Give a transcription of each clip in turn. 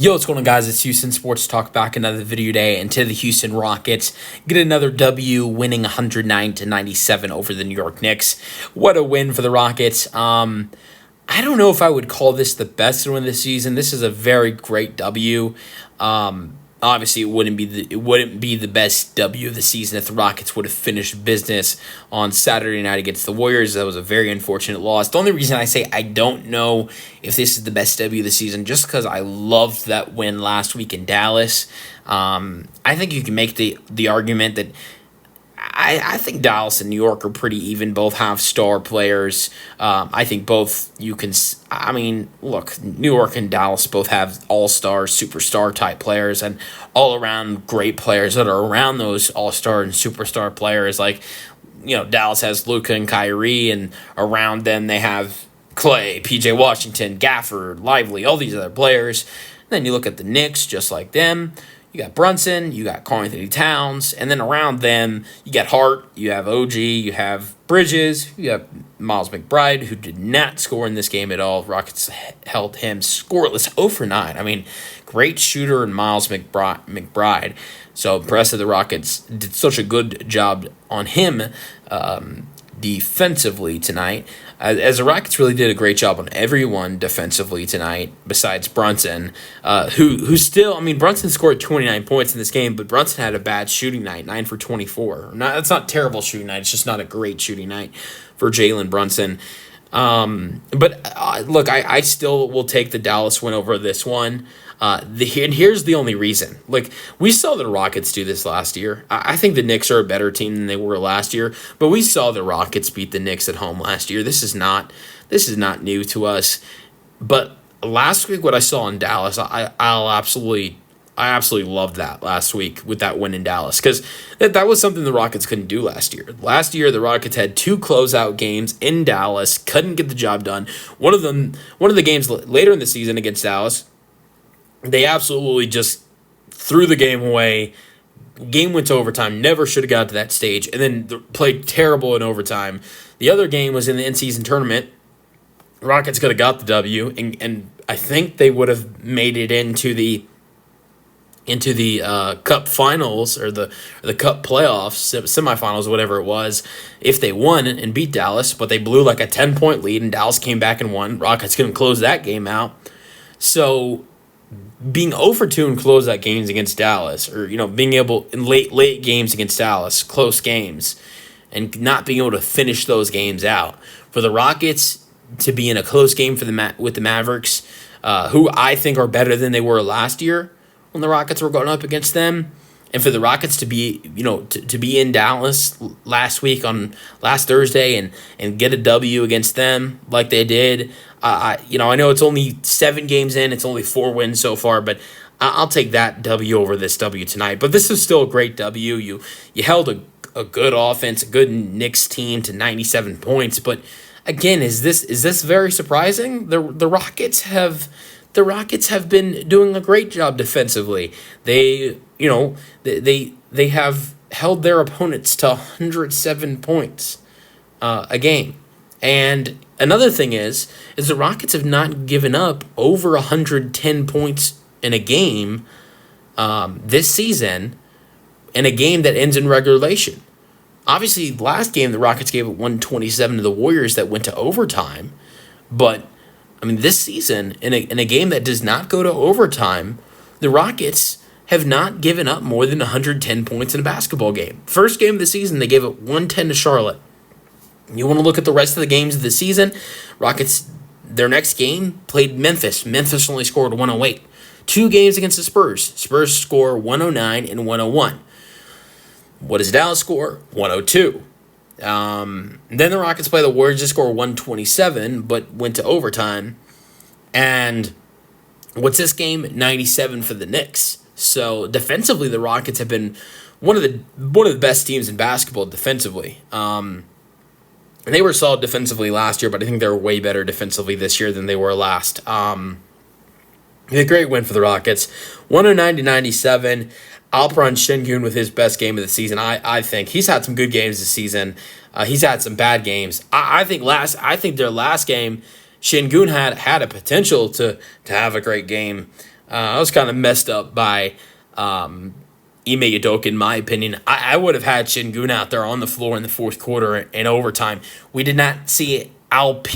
Yo, what's going on, guys? It's Houston Sports Talk back another video day, and to the Houston Rockets get another W, winning 109-97 over the New York Knicks. What a win for the Rockets. I don't know if I would call this the best win of the season. This is a very great W. Obviously, it wouldn't be the best W of the season if the Rockets would have finished business on Saturday night against the Warriors. That was a very unfortunate loss. The only reason I say I don't know if this is the best W of the season, just because I loved that win last week in Dallas. I think you can make the argument that I think Dallas and New York are pretty even. Both have star players. I think both you can. I mean, look, New York and Dallas both have all-star, superstar type players, and all-around great players that are around those all-star and superstar players. Like, Dallas has Luka and Kyrie, and around them they have Clay, P.J. Washington, Gafford, Lively, all these other players. And then you look at the Knicks, just like them. You got Brunson, you got Karl Anthony Towns, and then around them, you got Hart, you have OG, you have Bridges, you have Miles McBride, who did not score in this game at all. Rockets held him scoreless 0 for 9. I mean, great shooter in Miles McBride. So impressive the Rockets did such a good job on him defensively tonight, as the Rockets really did a great job on everyone defensively tonight, besides Brunson, who still, I mean, Brunson scored 29 points in this game, but Brunson had a bad shooting night, 9 for 24. That's not terrible shooting night, it's just not a great shooting night for Jalen Brunson. But look, I still will take the Dallas win over this one. And here's the only reason. Like, we saw the Rockets do this last year. I think the Knicks are a better team than they were last year, but we saw the Rockets beat the Knicks at home last year. This is not new to us. But last week, what I saw in Dallas, I absolutely loved that last week with that win in Dallas, because that was something the Rockets couldn't do last year. Last year, the Rockets had 2 closeout games in Dallas, couldn't get the job done. One of the games later in the season against Dallas, they absolutely just threw the game away. Game went to overtime, never should have got to that stage, and then played terrible in overtime. The other game was in the in-season tournament. Rockets could have got the W, and I think they would have made it into the Cup Finals or the Cup Playoffs, semifinals, whatever it was, if they won and beat Dallas. But they blew like a 10-point lead, and Dallas came back and won. Rockets couldn't close that game out. So being 0 for 2 in closeout games against Dallas, or being able in late games against Dallas, close games, and not being able to finish those games out, for the Rockets to be in a close game with the Mavericks, who I think are better than they were last year when the Rockets were going up against them, and for the Rockets to be to be in Dallas last Thursday and get a W against them like they did. I know it's only 7 games in, it's only 4 wins so far, but I'll take that W over this W tonight. But this is still a great W. You held a good offense, a good Knicks team to 97 points. But again, is this very surprising? The Rockets have been doing a great job defensively. They have held their opponents to 107 points a game. And another thing is the Rockets have not given up over 110 points in a game this season, in a game that ends in regulation. Obviously, last game the Rockets gave it 127 to the Warriors that went to overtime. But, I mean, this season, in a game that does not go to overtime, the Rockets have not given up more than 110 points in a basketball game. First game of the season, they gave it 110 to Charlotte. You want to look at the rest of the games of the season, Rockets, their next game, played Memphis. Memphis only scored 108. 2 games against the Spurs. Spurs score 109 and 101. What does Dallas score? 102. Then the Rockets play the Warriors, just score 127, but went to overtime. And what's this game? 97 for the Knicks. So defensively, the Rockets have been one of the best teams in basketball defensively. And they were solid defensively last year, but I think they're way better defensively this year than they were last. A great win for the Rockets. 109-97. Alperen Sengun with his best game of the season. I think he's had some good games this season. He's had some bad games. I think their last game, Sengun had a potential to have a great game. I was kind of messed up by Ime Udoka, in my opinion. I would have had Sengun out there on the floor in the fourth quarter in overtime. We did not see Alp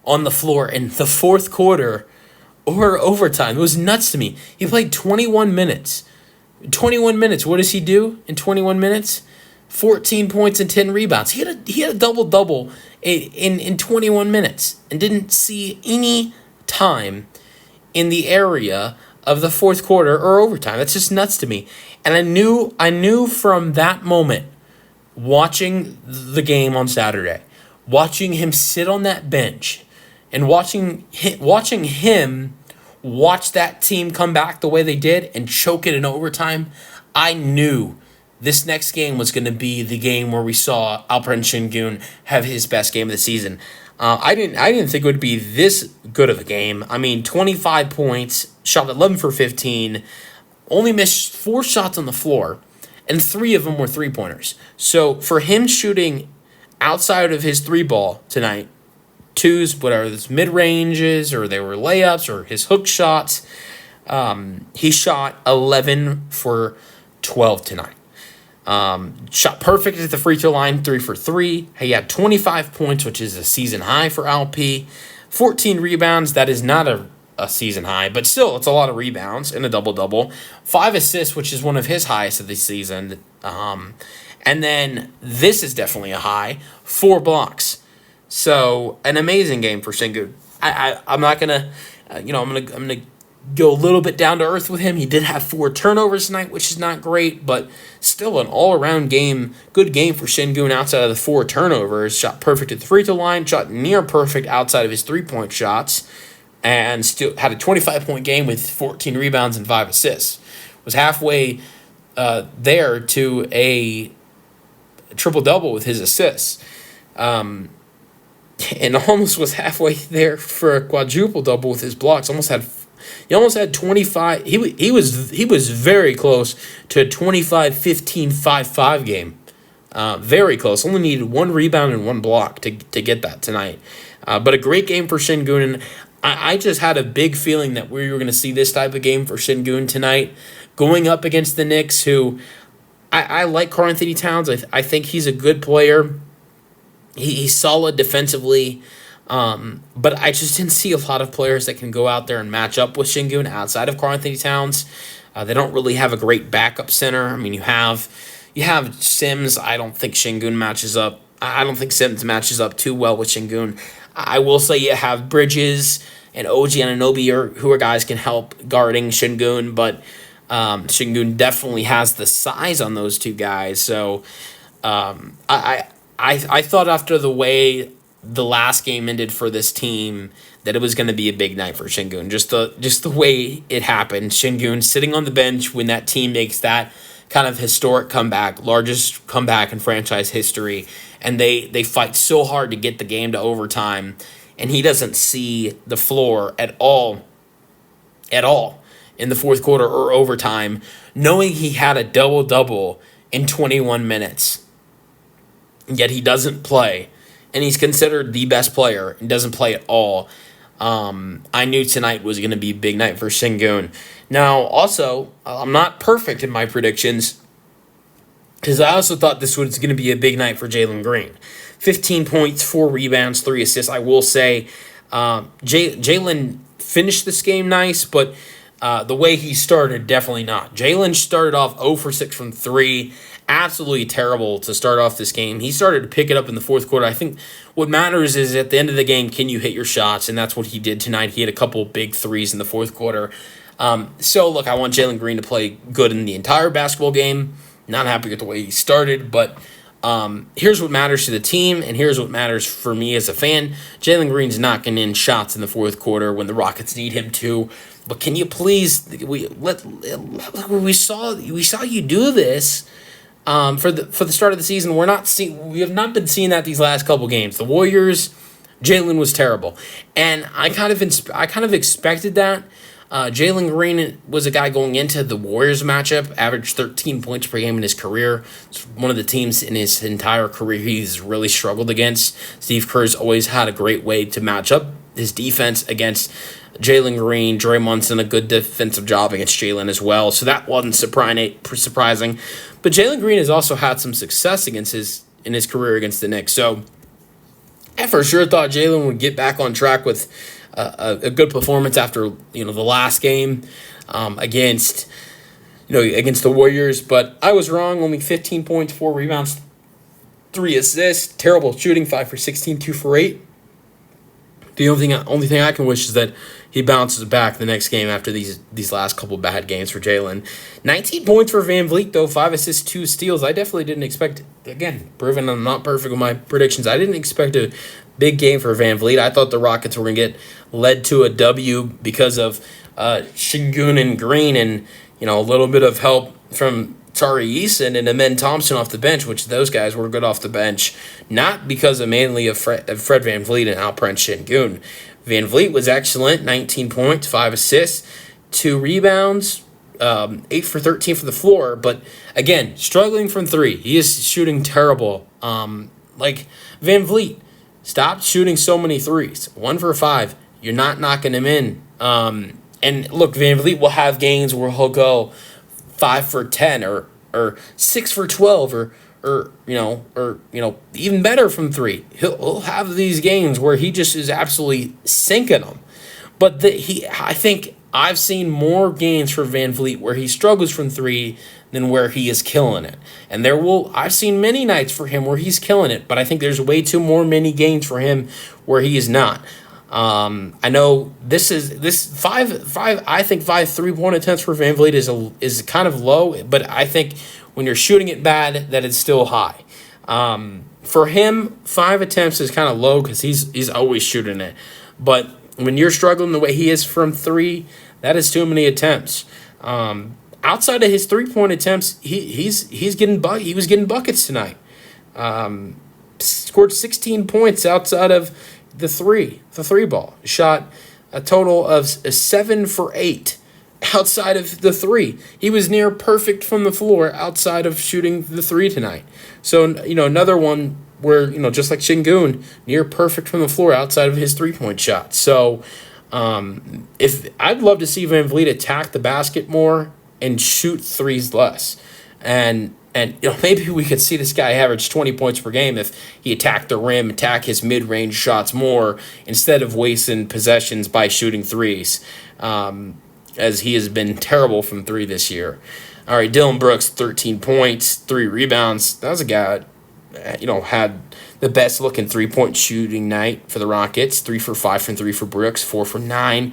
on the floor in the fourth quarter or overtime. It was nuts to me. He played 21 minutes. 21 minutes. What does he do in 21 minutes? 14 points and 10 rebounds. He had a double-double in 21 minutes and didn't see any time in the area of the fourth quarter or overtime. That's just nuts to me. And I knew from that moment, watching the game on Saturday, watching him sit on that bench, and watching him watch that team come back the way they did and choke it in overtime, I knew this next game was going to be the game where we saw Alperen Sengun have his best game of the season. I didn't think it would be this good of a game. I mean, 25 points, shot 11 for 15, only missed 4 shots on the floor, and 3 of them were three-pointers. So for him shooting outside of his three ball tonight, twos, whatever, it's mid-ranges, or they were layups, or his hook shots, he shot 11 for 12 tonight. Shot perfect at the free throw line, 3 for 3. He had 25 points, which is a season high for LP. 14 rebounds, that is not a season high, but still, it's a lot of rebounds and a double-double. 5 assists, which is one of his highest of the season. And then this is definitely a high, 4 blocks. So an amazing game for Sengun. I'm not gonna, I'm gonna go a little bit down to earth with him. He did have 4 turnovers tonight, which is not great, but still an all-around game, good game for Sengun outside of the 4 turnovers. Shot perfect at the free throw line, shot near perfect outside of his 3-point shots, and still had a 25-point game with 14 rebounds and 5 assists. Was halfway there to a triple-double with his assists. And almost was halfway there for a quadruple-double with his blocks. He almost had 25. He was very close to a 25-15-5-5 game. Very close. Only needed 1 rebound and 1 block to get that tonight. But a great game for Sengun. And I just had a big feeling that we were going to see this type of game for Sengun tonight, going up against the Knicks, who I like Karl-Anthony Towns. I think he's a good player. He's solid defensively. But I just didn't see a lot of players that can go out there and match up with Sengun outside of Karl-Anthony Towns. They don't really have a great backup center. I mean, you have Sims. I don't think Sengun matches up. I don't think Sims matches up too well with Sengun. I will say you have Bridges and OG Anunoby who are guys can help guarding Sengun, but Sengun definitely has the size on those 2 guys. So I thought after the way the last game ended for this team that it was going to be a big night for Sengun. Just the way it happened. Sengun sitting on the bench when that team makes that kind of historic comeback, largest comeback in franchise history, and they fight so hard to get the game to overtime, and he doesn't see the floor at all in the fourth quarter or overtime, knowing he had a double-double in 21 minutes, yet he doesn't play. And he's considered the best player and doesn't play at all. I knew tonight was going to be a big night for Sengun. Now, also, I'm not perfect in my predictions because I also thought this was going to be a big night for Jalen Green. 15 points, 4 rebounds, 3 assists. I will say Jalen finished this game nice, but the way he started, definitely not. Jalen started off 0 for 6 from 3. Absolutely terrible to start off this game. He started to pick it up in the fourth quarter. I think what matters is at the end of the game, can you hit your shots? And that's what he did tonight. He had a couple big threes in the fourth quarter. So, look, I want Jalen Green to play good in the entire basketball game. Not happy with the way he started, but here's what matters to the team, and here's what matters for me as a fan. Jalen Green's knocking in shots in the fourth quarter when the Rockets need him to. But can you please? We saw you do this. For the start of the season, we have not been seeing that these last couple games. The Warriors, Jalen was terrible, and I kind of expected that. Jalen Green was a guy going into the Warriors matchup, averaged 13 points per game in his career. It's one of the teams in his entire career he's really struggled against. Steve Kerr's always had a great way to match up his defense against Jalen Green. Dre Munson, a good defensive job against Jalen as well. So that wasn't surprising. But Jalen Green has also had some success in his career against the Knicks. So I for sure thought Jalen would get back on track with a good performance after the last game against the Warriors. But I was wrong. Only 15 points, 4 rebounds, 3 assists. Terrible shooting, 5 for 16, 2 for 8. The only thing I can wish is that he bounces back the next game after these last couple bad games for Jalen. 19 points for Van Vliet, though, 5 assists, 2 steals. I definitely didn't expect, again, proving I'm not perfect with my predictions, I didn't expect a big game for Van Vliet. I thought the Rockets were going to get led to a W because of Sengun and Green and a little bit of help from Tari Eason and Amen Thompson off the bench, which those guys were good off the bench, not because of mainly of Fred Van Vliet and Alperen Sengun. Van Vliet was excellent, 19 points, 5 assists, 2 rebounds, 8 for 13 for the floor, but again, struggling from 3. He is shooting terrible. Like Van Vliet, stop shooting so many threes. 1 for 5. You're not knocking him in. And look, Van Vliet will have games where he'll go 5 for 10 or 6 for 12 or even better from 3. He'll have these games where he just is absolutely sinking them. But I think I've seen more games for Van Vliet where he struggles from 3 than where he is killing it. And I've seen many nights for him where he's killing it, but I think there's way too many games for him where he is not. I know this 5 I think 5 3-point attempts for Van Vliet is kind of low, but I think when you're shooting it bad, that it's still high. For him, 5 attempts is kind of low because he's always shooting it. But when you're struggling the way he is from 3, that is too many attempts. Outside of his 3-point attempts, he was getting buckets tonight. Scored 16 points outside of the three ball. Shot a total of 7 for 8 outside of the 3. He was near perfect from the floor outside of shooting the 3 tonight. So, another one where, just like Sengun, near perfect from the floor outside of his 3-point shot. So, if I'd love to see Van Vliet attack the basket more and shoot threes less. And maybe we could see this guy average 20 points per game if he attacked the rim, attack his mid-range shots more instead of wasting possessions by shooting threes, as he has been terrible from 3 this year. All right, Dylan Brooks, 13 points, 3 rebounds. That was a guy had the best-looking 3-point shooting night for the Rockets. 3 for 5 from 3 for Brooks, 4 for 9.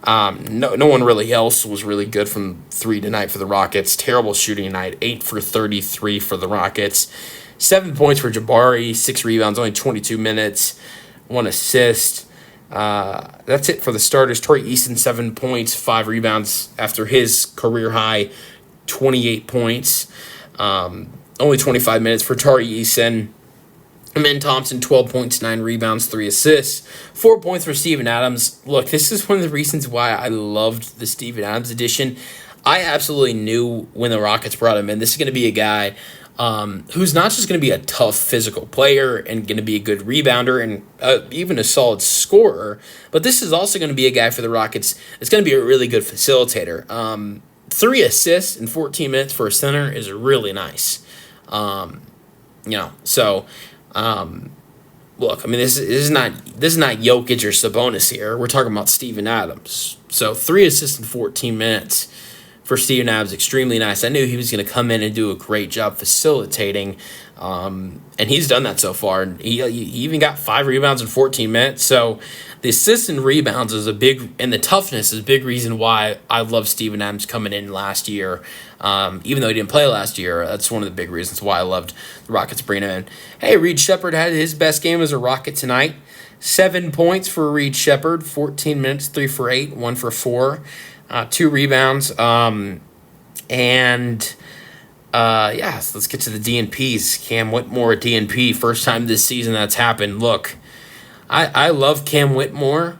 No one really else was really good from 3 tonight for the Rockets. Terrible shooting night, 8 for 33 for the Rockets. 7 points for Jabari, 6 rebounds, only 22 minutes, 1 assist. That's it for the starters. Tari Eason, 7 points, 5 rebounds after his career-high 28 points. Only 25 minutes for Tari Eason. Amen Thompson, 12 points, 9 rebounds, 3 assists. 4 points for Steven Adams. Look, this is one of the reasons why I loved the Steven Adams edition. I absolutely knew when the Rockets brought him in, this is going to be a guy who's not just going to be a tough physical player and going to be a good rebounder and even a solid scorer, but this is also going to be a guy for the Rockets that's going to be a really good facilitator. 3 assists in 14 minutes for a center is really nice. Look, I mean, this is not Jokic or Sabonis here. We're talking about Steven Adams. So 3 assists in 14 minutes for Steven Adams, extremely nice. I knew he was going to come in and do a great job facilitating, and he's done that so far. He even got 5 rebounds in 14 minutes. So the assists and rebounds and the toughness is a big reason why I love Steven Adams coming in last year. Even though he didn't play last year, that's one of the big reasons why I loved the Rockets bringing him in. Hey, Reed Shepherd had his best game as a Rocket tonight. 7 points for Reed Shepherd, 14 minutes, 3 for 8, 1 for 4, 2 rebounds. So let's get to the DNPs. Cam Whitmore at DNP, first time this season that's happened. Look, I love Cam Whitmore.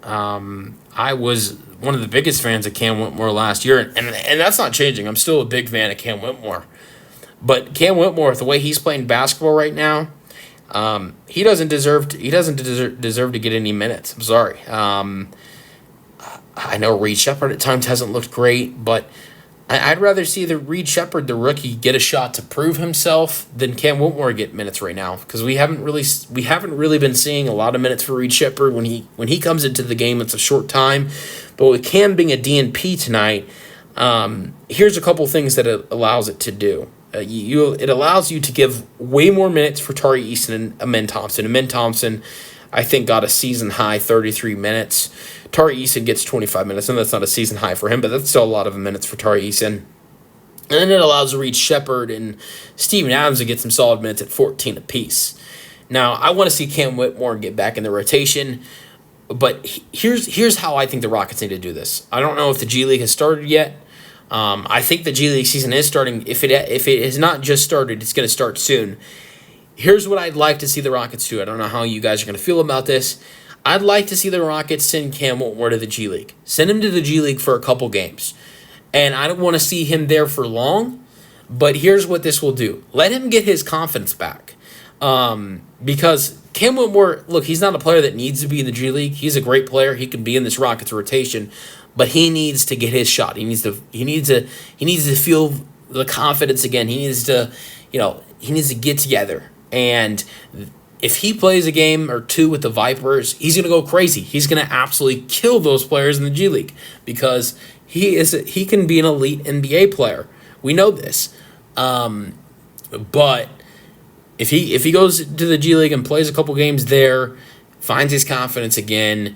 I was one of the biggest fans of Cam Whitmore last year, and that's not changing. I'm still a big fan of Cam Whitmore. But Cam Whitmore, the way he's playing basketball right now, He doesn't deserve to get any minutes. I'm sorry. I know Reed Shepard at times hasn't looked great, but I'd rather see the Reed Shepard, the rookie, get a shot to prove himself than Cam Whitmore get minutes right now, because we haven't really been seeing a lot of minutes for Reed Shepard when he comes into the game. It's a short time, but with Cam being a DNP tonight, here's a couple things that it allows it to do. It allows you to give way more minutes for Tari Eason and Amen Thompson. Amen Thompson, I think, got a season high 33 minutes. Tari Eason gets 25 minutes, and that's not a season high for him, but that's still a lot of minutes for Tari Eason. And then it allows Reed Shepard and Steven Adams to get some solid minutes at 14 apiece. Now, I want to see Cam Whitmore get back in the rotation, but here's how I think the Rockets need to do this. I don't know if the G League has started yet. I think the G League season is starting. If it has not just started, it's going to start soon. Here's what I'd like to see the Rockets do. I don't know how you guys are going to feel about this. I'd like to see the Rockets send Cam Whitmore to the G League. Send him to the G League for a couple games. And I don't want to see him there for long, but here's what this will do. Let him get his confidence back. Because Cam Whitmore, look, he's not a player that needs to be in the G League. He's a great player. He can be in this Rockets rotation, but he needs to get his shot. He needs to feel the confidence again. He needs to get together. And if he plays a game or two with the Vipers, he's going to go crazy. He's going to absolutely kill those players in the G League because he can be an elite NBA player. We know this. But if he goes to the G League and plays a couple games there, finds his confidence again,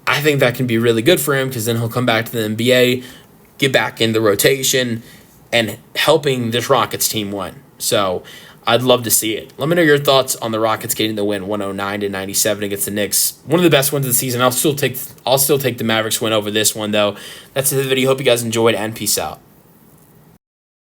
I think that can be really good for him because then he'll come back to the NBA, get back in the rotation, and helping this Rockets team win. So I'd love to see it. Let me know your thoughts on the Rockets getting the win 109-97 against the Knicks. One of the best wins of the season. I'll still take the Mavericks win over this one, though. That's the video. Hope you guys enjoyed, and peace out.